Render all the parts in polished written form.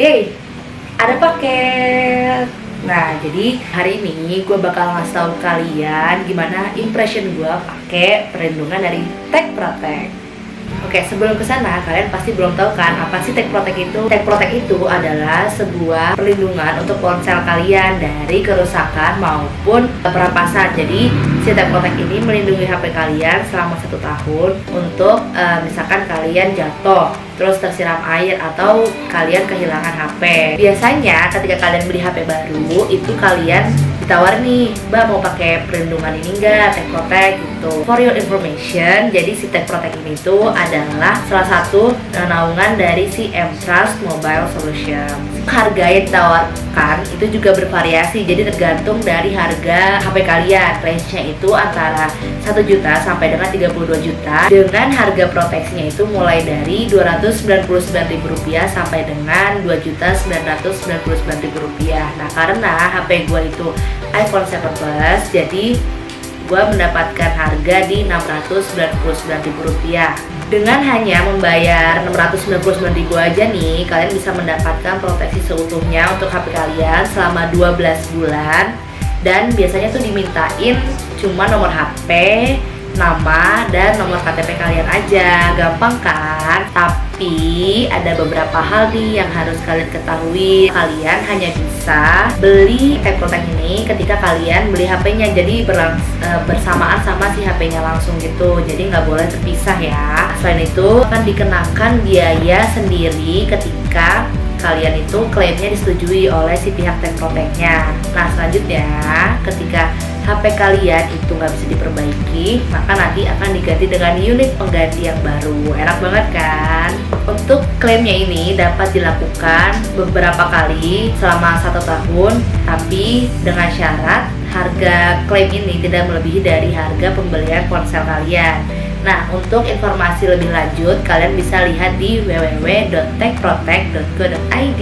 Yeay, ada paket. Nah, jadi hari ini gue bakal ngasih tahu kalian gimana impression gue pakai perlindungan dari Tech Protect. Oke, sebelum ke sana kalian pasti belum tahu kan apa sih Tech Protect itu? Tech Protect itu adalah sebuah perlindungan untuk ponsel kalian dari kerusakan maupun perampasan. Jadi, si Tech Protect ini melindungi HP kalian selama 1 tahun untuk misalkan kalian jatuh, terus tersiram air atau kalian kehilangan HP. Biasanya ketika kalian beli HP baru itu kalian ditawar nih, Mbak mau pakai perlindungan ini enggak, Tech Protect gitu. For your information, jadi si Tech Protect ini tuh adalah salah satu naungan dari si M-Trust Mobile Solution. Harga yang ditawarkan itu juga bervariasi, jadi tergantung dari harga HP kalian. Range-nya itu antara 1 juta sampai dengan 32 juta dengan harga proteksinya itu mulai dari Rp299.000 sampai dengan Rp2.999.000. Nah, karena HP gue itu iPhone 7 Plus, jadi gue mendapatkan harga di Rp699.000. Dengan hanya membayar Rp699.000 aja nih, kalian bisa mendapatkan proteksi seutuhnya untuk HP kalian selama 12 bulan. Dan biasanya tuh dimintain cuma nomor HP, nama, dan nomor KTP kalian aja. Gampang kan? Tapi ada beberapa hal nih yang harus kalian ketahui. Kalian hanya bisa beli Tech Protect ini ketika kalian beli HP-nya, jadi bersamaan sama si HP-nya langsung gitu. Jadi nggak boleh terpisah ya. Selain itu akan dikenakan biaya sendiri ketika kalian itu klaimnya disetujui oleh si pihak Tech Protect-nya. Nah, selanjutnya ketika HP kalian itu nggak bisa diperbaiki, maka nanti akan diganti dengan unit pengganti yang baru. Enak banget kan? Untuk klaimnya ini dapat dilakukan beberapa kali selama 1 tahun, tapi dengan syarat harga klaim ini tidak melebihi dari harga pembelian ponsel kalian. Nah, untuk informasi lebih lanjut, kalian bisa lihat di www.techprotect.co.id.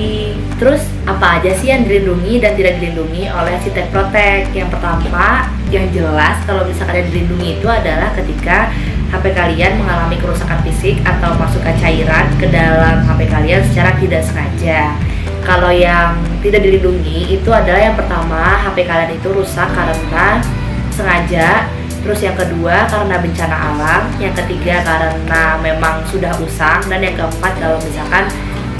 Terus, apa aja sih yang dilindungi dan tidak dilindungi oleh si Tech Protect? Yang pertama, yang jelas kalau misalkan yang dilindungi itu adalah ketika HP kalian mengalami kerusakan fisik atau masukkan cairan ke dalam HP kalian secara tidak sengaja. Kalau yang tidak dilindungi itu adalah yang pertama, HP kalian itu rusak karena sengaja. Terus yang kedua karena bencana alam, yang ketiga karena memang sudah usang, dan yang keempat kalau misalkan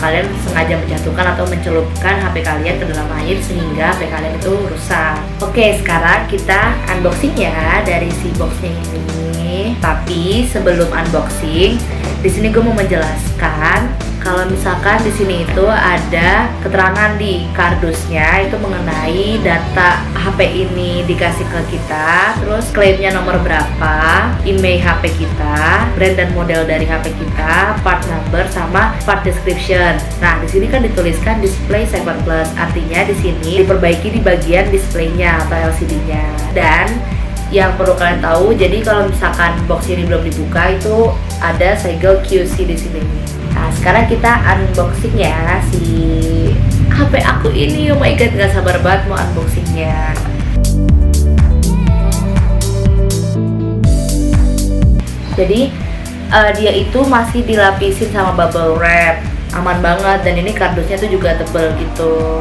kalian sengaja menjatuhkan atau mencelupkan HP kalian ke dalam air sehingga HP kalian itu rusak. Oke, sekarang kita unboxing ya dari si boxnya ini. Tapi sebelum unboxing, di sini gue mau menjelaskan kalau misalkan di sini itu ada keterangan di kardusnya itu mengenai data HP ini dikasih ke kita, terus klaimnya nomor berapa, email HP kita, brand dan model dari HP kita, part number sama part description. Nah, di sini kan dituliskan display 7 Plus, artinya di sini diperbaiki di bagian displaynya atau LCD-nya. Dan yang perlu kalian tahu, jadi kalau misalkan box ini belum dibuka itu ada segel QC di sini. Nah, sekarang kita unboxing ya si HP aku ini. Oh my god, gak sabar banget mau unboxingnya. Jadi dia itu masih dilapisin sama bubble wrap, aman banget, dan ini kardusnya tuh juga tebel gitu.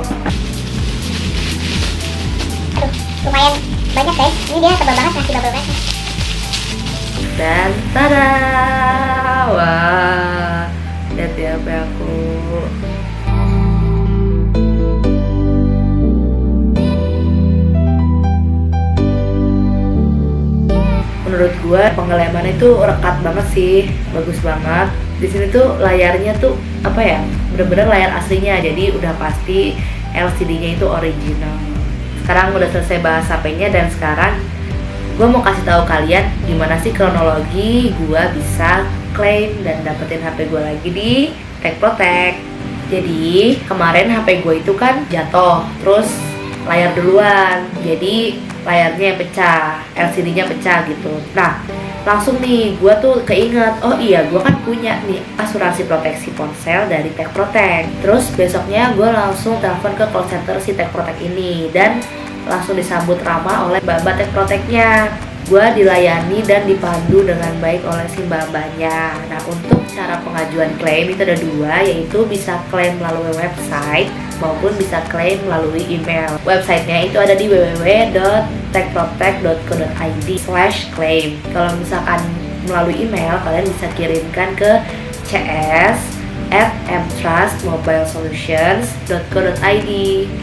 Aduh, lumayan banyak guys. Ini dia tebal banget ngasih bubble wrap. Dan tada, wah, lihat ya HP aku. Menurut gue pengelemannya itu rekat banget sih, bagus banget. Di sini tuh layarnya tuh apa ya, bener-bener layar aslinya, jadi udah pasti LCD-nya itu original. Sekarang udah selesai bahas HP-nya, dan sekarang gue mau kasih tahu kalian gimana sih kronologi gue bisa klaim dan dapetin HP gue lagi di Tech Protect. Jadi kemarin HP gue itu kan jatuh, terus layar duluan, jadi layarnya yang pecah, LCD-nya pecah gitu. Nah, langsung nih gue tuh keinget, oh iya gue kan punya nih asuransi proteksi ponsel dari Tech Protect. Terus besoknya gue langsung telepon ke call center si Tech Protect ini, dan langsung disambut ramah oleh mbak Tech Protect-nya. gue dilayani dan dipandu dengan baik oleh si mbak-mbaknya. Nah, untuk cara pengajuan klaim itu ada dua, yaitu bisa klaim melalui website maupun bisa klaim melalui email. Websitenya itu ada di www.techprotect.co.id/claim. Kalau misalkan melalui email, kalian bisa kirimkan ke cs@mtrustmobilesolutions.co.id.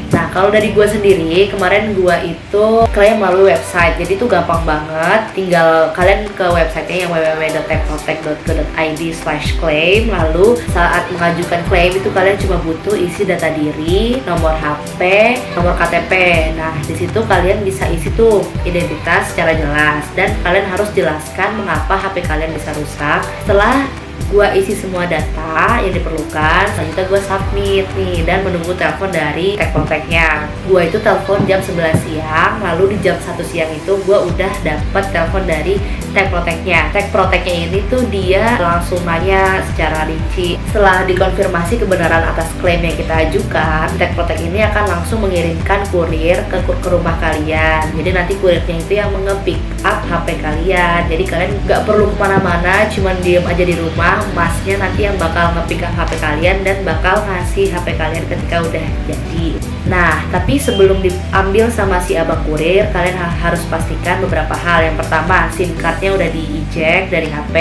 Nah, kalau dari gue sendiri, kemarin gue itu klaim melalui website. Jadi itu gampang banget. Tinggal kalian ke websitenya yang www.techprotect.co.id/claim. Lalu saat mengajukan klaim itu kalian cuma butuh isi data diri, nomor HP, nomor KTP. Nah, di situ kalian bisa isi tuh identitas secara jelas, dan kalian harus jelaskan mengapa HP kalian bisa rusak. Setelah gua isi semua data yang diperlukan, selanjutnya gua submit nih dan menunggu telepon dari Tech Protect-nya. Gua itu telepon jam 11 siang, lalu di jam 1 siang itu gua udah dapet telepon dari Tech Protect-nya. Tech Protect-nya ini tuh dia langsung nanya secara rinci. Setelah dikonfirmasi kebenaran atas klaim yang kita ajukan, Tech Protect ini akan langsung mengirimkan kurir ke rumah kalian. Jadi nanti kurirnya itu yang nge-pick up HP kalian. Jadi kalian nggak perlu kemana-mana, cuman diem aja di rumah. Masnya nanti yang bakal nge-pick up HP kalian dan bakal ngasih HP kalian ketika udah jadi. Nah, tapi sebelum diambil sama si abang kurir, kalian harus pastikan beberapa hal. Yang pertama, SIM cardnya udah di-eject dari HP.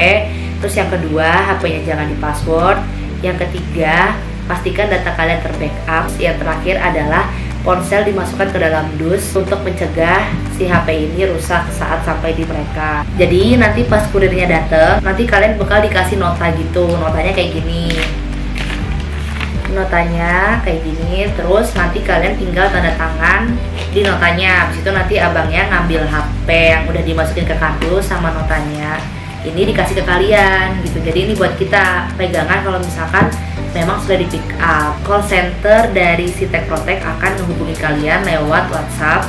Terus yang kedua, HP-nya jangan di-password. Yang ketiga, pastikan data kalian ter-backup. Yang terakhir adalah ponsel dimasukkan ke dalam dus untuk mencegah si HP ini rusak saat sampai di mereka. Jadi nanti pas kurirnya dateng, nanti kalian bakal dikasih nota gitu. Notanya kayak gini. Notanya kayak gini. Terus nanti kalian tinggal tanda tangan di notanya. Habis itu nanti abangnya ngambil HP yang udah dimasukin ke kardus sama notanya. Ini dikasih ke kalian gitu. Jadi ini buat kita pegangan kalau misalkan memang sudah di pick up. Call center dari si Tech Protect akan menghubungi kalian lewat WhatsApp,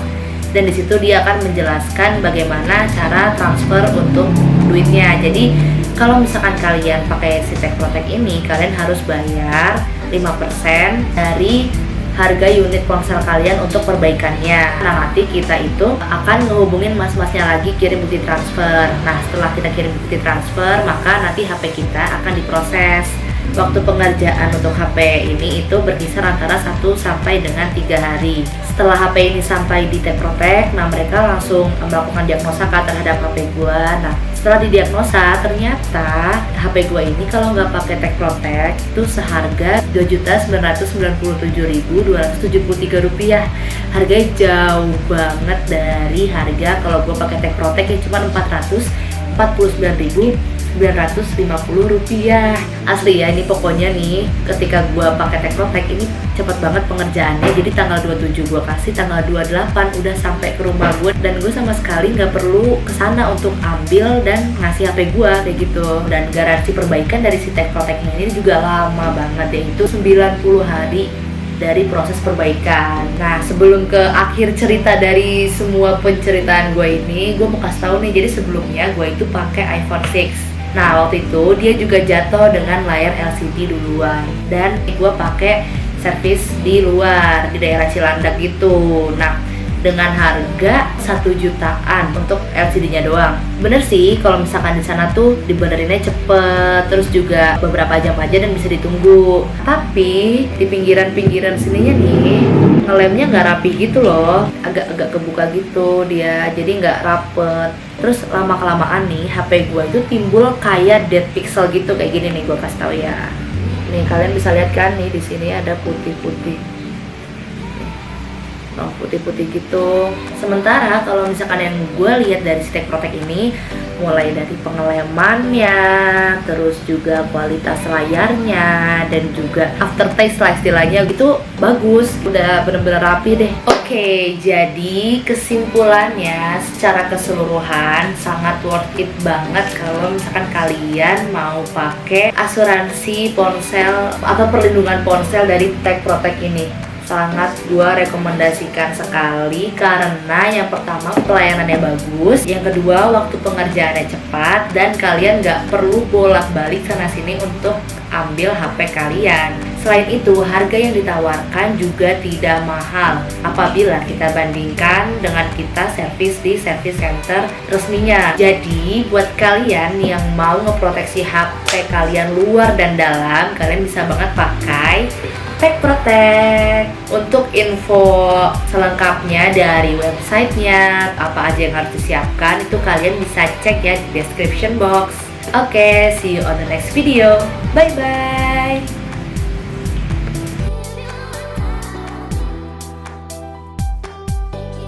dan di situ dia akan menjelaskan bagaimana cara transfer untuk duitnya. Jadi kalau misalkan kalian pakai si Tech Protect ini, kalian harus bayar 5% dari harga unit ponsel kalian untuk perbaikannya. Nah, nanti kita itu akan ngehubungin mas-masnya lagi kirim bukti transfer. Nah, setelah kita kirim bukti transfer, maka nanti HP kita akan diproses. Waktu pengerjaan untuk HP ini itu berkisar antara 1 sampai dengan 3 hari. Setelah HP ini sampai di Tech Protect, nah mereka langsung melakukan diagnosa terhadap HP gua. Nah, setelah didiagnosa, ternyata HP gua ini kalau nggak pakai Tech Protect itu seharga Rp2.997.273 rupiah. Harganya jauh banget dari harga kalau gua pakai Tech Protect yang cuma Rp449.950. Asli ya, ini pokoknya nih ketika gua pakai Tech Protect ini cepet banget pengerjaannya. Jadi tanggal 27 gua kasih, tanggal 28 udah sampai ke rumah gua, dan gua sama sekali nggak perlu kesana untuk ambil dan ngasih HP gua kayak gitu. Dan garansi perbaikan dari si Tech Protect ini juga lama banget, yaitu 90 hari dari proses perbaikan. Nah, sebelum ke akhir cerita dari semua penceritaan gue ini, gue mau kasih tahu nih. Jadi sebelumnya gue itu pakai iPhone 6. Nah, waktu itu dia juga jatuh dengan layar LCD duluan, dan gue pakai servis di luar di daerah Cilandak gitu. Nah, dengan harga 1 jutaan untuk LCD-nya doang. Bener sih, kalau misalkan di sana tuh dibenerinnya cepet, terus juga beberapa jam aja dan bisa ditunggu. Tapi di pinggiran-pinggiran sininya nih, ngelemnya nggak rapi gitu loh, agak kebuka gitu dia, jadi nggak rapet. Terus lama-kelamaan nih, HP gue itu timbul kayak dead pixel gitu, kayak gini nih, gue kasih tahu ya. Nih kalian bisa lihat kan nih, di sini ada putih-putih. Oh, putih-putih gitu. Sementara kalau misalkan yang gue lihat dari si Tech Protect ini, mulai dari pengelemannya, terus juga kualitas layarnya, dan juga aftertaste lah istilahnya gitu, bagus, udah bener-bener rapi deh. Oke, jadi kesimpulannya secara keseluruhan sangat worth it banget kalau misalkan kalian mau pakai asuransi ponsel atau perlindungan ponsel dari Tech Protect ini. Sangat gue rekomendasikan sekali, karena yang pertama pelayanannya bagus, yang kedua waktu pengerjaannya cepat, dan kalian gak perlu bolak-balik sana sini untuk ambil HP kalian. Selain itu, harga yang ditawarkan juga tidak mahal apabila kita bandingkan dengan kita servis di service center resminya. Jadi, buat kalian yang mau ngeproteksi HP kalian luar dan dalam, kalian bisa banget pakai Tech Protect. Untuk info selengkapnya dari websitenya, apa aja yang harus disiapkan, itu kalian bisa cek ya di description box. Oke, see you on the next video. Bye-bye.